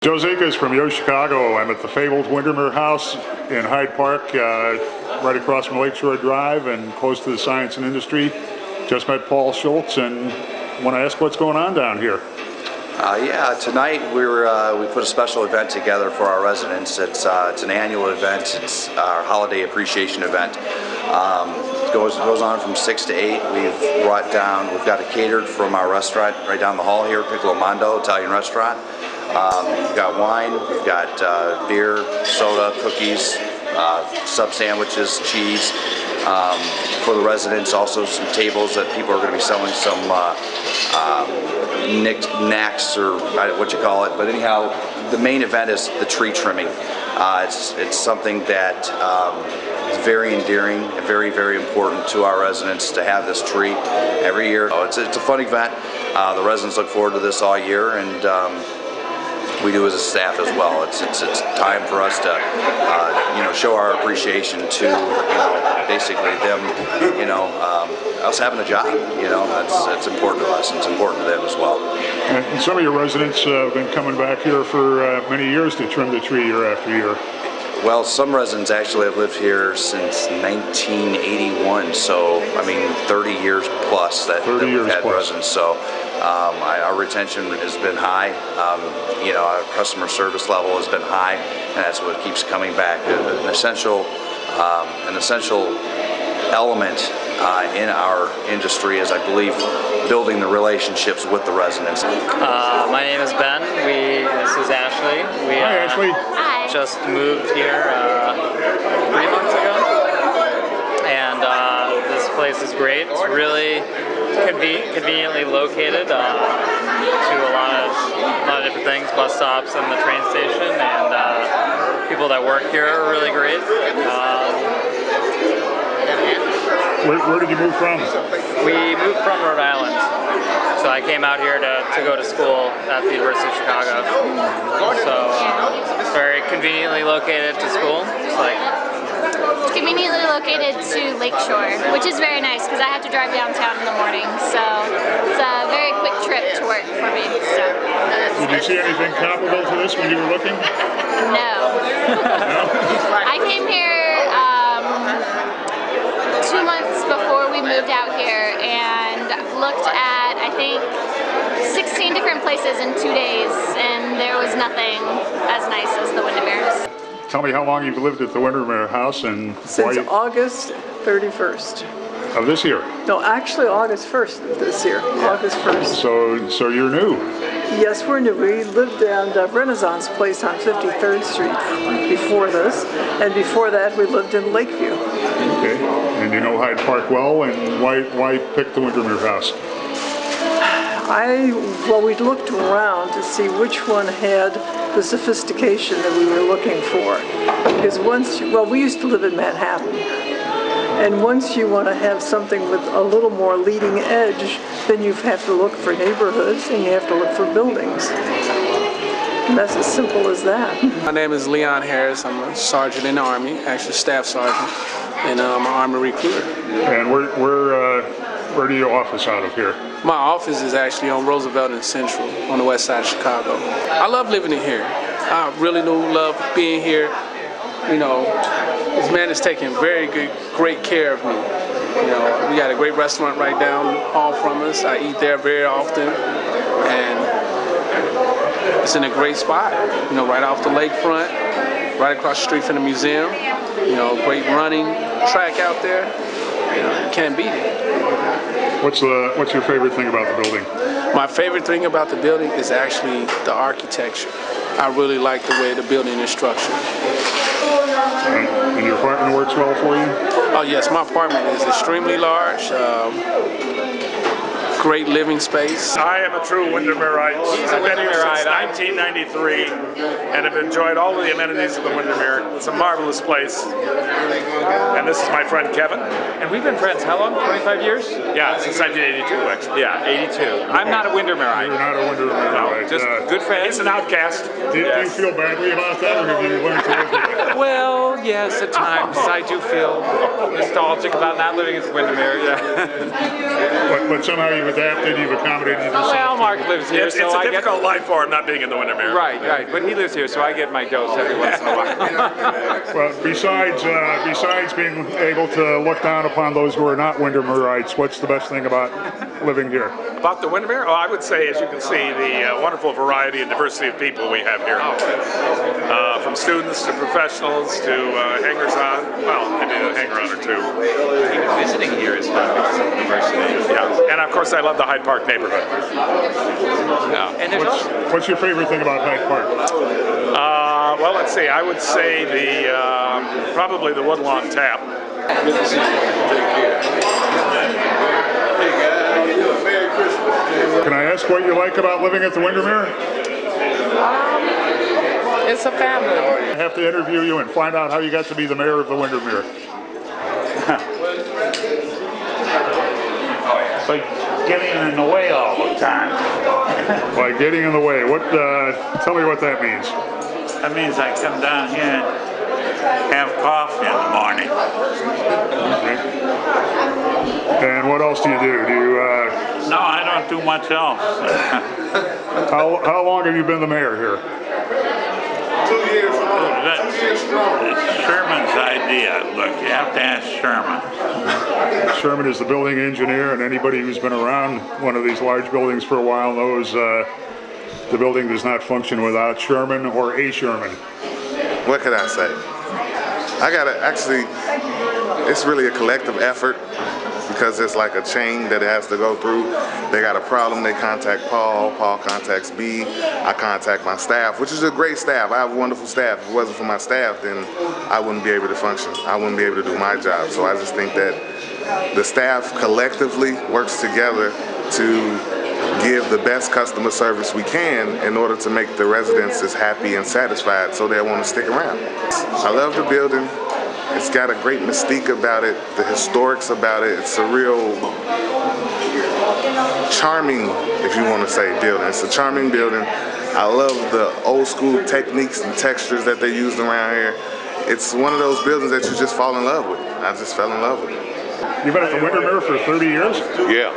Joe Zika is from YoChicago. I'm at the fabled Windermere House in Hyde Park, right across from Lakeshore Drive and close to the Science and Industry. Just met Paul Schultz and want to ask what's going on down here. Yeah, tonight we put a special event together for our residents. It's an annual event. It's our holiday appreciation event. It goes on from 6 to 8. We've got it catered from our restaurant right down the hall here, Piccolo Mondo Italian restaurant. We've got wine, we've got beer, soda, cookies, sub sandwiches, cheese. For the residents, also some tables that people are going to be selling some knicks or what you call it. But anyhow, the main event is the tree trimming. It's something that is very endearing and very, very important to our residents to have this tree every year. So it's a fun event. The residents look forward to this all year, and we do as a staff as well. It's time for us to show our appreciation to basically them, us having a job. That's important to us, and it's important to them as well. And some of your residents have been coming back here for many years to trim the tree year after year. Well, some residents actually have lived here since 1981, so I mean 30 years plus that we've had residents. So our retention has been high. Our customer service level has been high, and that's what keeps coming back. An essential element in our industry is, I believe, building the relationships with the residents. My name is Ben. This is Ashley. Hi, Ashley. Just moved here 3 months ago, and this place is great. It's really conveniently located to a lot of different things, bus stops and the train station, and people that work here are really great. Where did you move from? We moved from Rhode Island. So I came out here to go to school at the University of Chicago. So it's very conveniently located to school. It's conveniently located to Lakeshore, which is very nice because I have to drive downtown in the morning. So it's a very quick trip to work for me. So. Did you see anything comparable to this when you were looking? No. I came here 2 months before we moved out here and looked at, I think, 16 different places in 2 days, and there was nothing as nice as the Windermere's. Tell me how long you've lived at the Windermere House and since August 31st. Of this year? No, actually August 1st of this year. Yeah. August 1st. So you're new? Yes, we're new. We lived down the Renaissance Place on 53rd Street before this, and before that we lived in Lakeview. Okay, and you know Hyde Park well, and why pick the Windermere House? We looked around to see which one had the sophistication that we were looking for. Because we used to live in Manhattan. And once you want to have something with a little more leading edge, then you have to look for neighborhoods and you have to look for buildings. And that's as simple as that. My name is Leon Harris. I'm a sergeant in the Army, actually staff sergeant, and I'm an Army recruiter. And where do you office out of here? My office is actually on Roosevelt and Central on the west side of Chicago. I love living in here. I really do love being here. This man is taking great care of me. We got a great restaurant right down the hall from us. I eat there very often, and it's in a great spot. Right off the lakefront, right across the street from the museum. Great running track out there. Can't beat it. What's your favorite thing about the building? My favorite thing about the building is actually the architecture. I really like the way the building is structured. And your apartment works well for you? Oh yes, my apartment is extremely large. Great living space. I am a true Windermereite. I've been here since 1993 and have enjoyed all of the amenities of the Windermere. It's a marvelous place. And this is my friend Kevin. And we've been friends how long? 25 years? Yeah, since 1982 actually. Yeah, 82. I'm not a Windermereite. You're not a Windermereite. No, just good friends. He's an outcast. Do you feel badly about that, or have you learned to live with it? Well, yes, at times I do feel nostalgic about not living in Windermere. Yeah. But somehow you've adapted, you've accommodated yourself. Well, Mark lives here, It's so a I get. difficult life for him not being in the Windermere. Right, right. But he lives here, so I get my dose every once in a while. Well, besides being able to look down upon those who are not Windermereites, what's the best thing about living here? About the Windermere? Oh, I would say, as you can see, the wonderful variety and diversity of people we have here. From students to professionals to hangers-on. Well, maybe a hanger-on or two. Even visiting here is diversity. Yeah, and of course I love the Hyde Park neighborhood. Yeah. And What's your favorite thing about Hyde Park? Well, let's see. I would say the probably the Woodlawn Tap. Can I ask what you like about living at the Windermere? it's a family. I have to interview you and find out how you got to be the mayor of the Windermere. By getting in the way all the time. By getting in the way. What? Tell me what that means. That means I come down here and have coffee in the morning. Okay. And what else do you do? Do you? No, I don't do much else. How long have you been the mayor here? 2 years. That's Sherman's idea. Look, you have to ask Sherman. Sherman is the building engineer, and anybody who's been around one of these large buildings for a while knows the building does not function without Sherman or a Sherman. What could I say? I gotta actually, it's really a collective effort because it's like a chain that it has to go through. They got a problem, they contact Paul, Paul contacts me, I contact my staff, which is a great staff. I have a wonderful staff. If it wasn't for my staff, then I wouldn't be able to function. I wouldn't be able to do my job. So I just think that the staff collectively works together to give the best customer service we can in order to make the residents as happy and satisfied so they want to stick around. I love the building. It's got a great mystique about it, the historics about it. It's a real charming, if you want to say, building. It's a charming building. I love the old school techniques and textures that they used around here. It's one of those buildings that you just fall in love with. I just fell in love with it. You've been at the Windermere for 30 years? Yeah.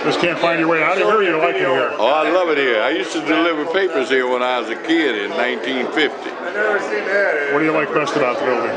Just can't find your way out of here, or you like it here? Oh, I love it here. I used to deliver papers here when I was a kid in 1950. What do you like best about the building?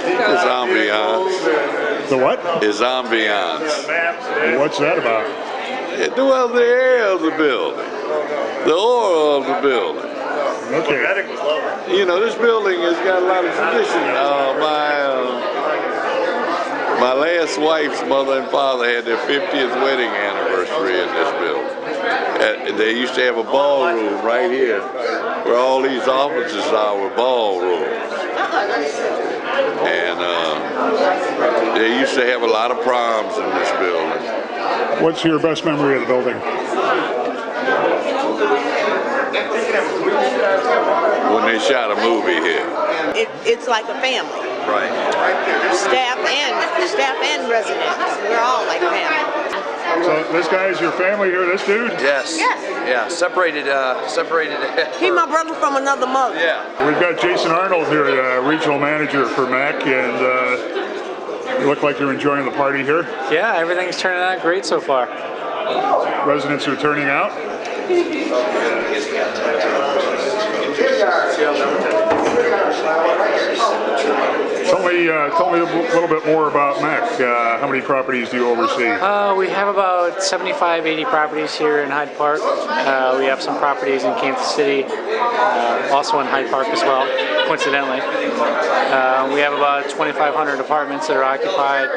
It's ambiance. The what? It's ambiance. What's that about? Well, the air of the building, the aura of the building. Okay. You know, this building has got a lot of tradition. My last wife's mother and father had their 50th wedding anniversary in this building. They used to have a ballroom right here, where all these offices were ballrooms. And they used to have a lot of proms in this building. What's your best memory of the building? When they shot a movie here. It's like a family. Right. Staff and residents. We're all like family. So this guy is your family here, this dude? Yes. Yes. Yeah, separated. He my brother from another mother. Yeah. We've got Jason Arnold here, regional manager for MAC, and you look like you're enjoying the party here. Yeah, everything's turning out great so far. Residents are turning out. Tell me a little bit more about MAC. How many properties do you oversee? We have about 75, 80 properties here in Hyde Park. We have some properties in Kansas City, also in Hyde Park as well, coincidentally. We have about 2,500 apartments that are occupied.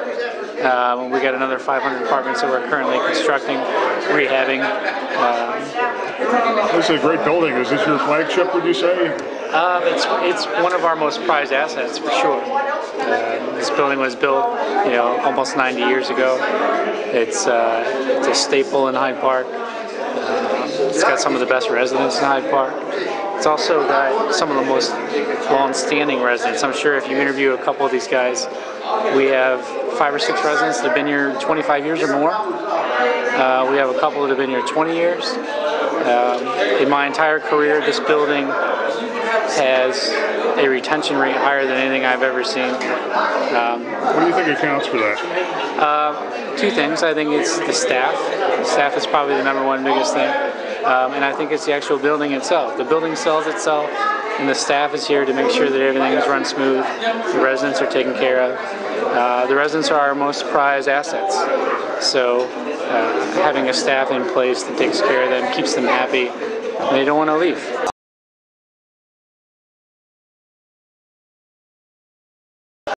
We got another 500 apartments that we're currently constructing, rehabbing. This is a great building. Is this your flagship, would you say? It's one of our most prized assets for sure. This building was built, almost 90 years ago. It's a staple in Hyde Park. It's got some of the best residents in Hyde Park. It's also got some of the most long-standing residents. I'm sure if you interview a couple of these guys, we have 5 or 6 residents that have been here 25 years or more. We have a couple that have been here 20 years. In my entire career, this building has a retention rate higher than anything I've ever seen. What do you think accounts for that? Two things. I think it's the staff. The staff is probably the number one biggest thing. And I think it's the actual building itself. The building sells itself, and the staff is here to make sure that everything is run smooth. The residents are taken care of. The residents are our most prized assets. So having a staff in place that takes care of them, keeps them happy, and they don't want to leave.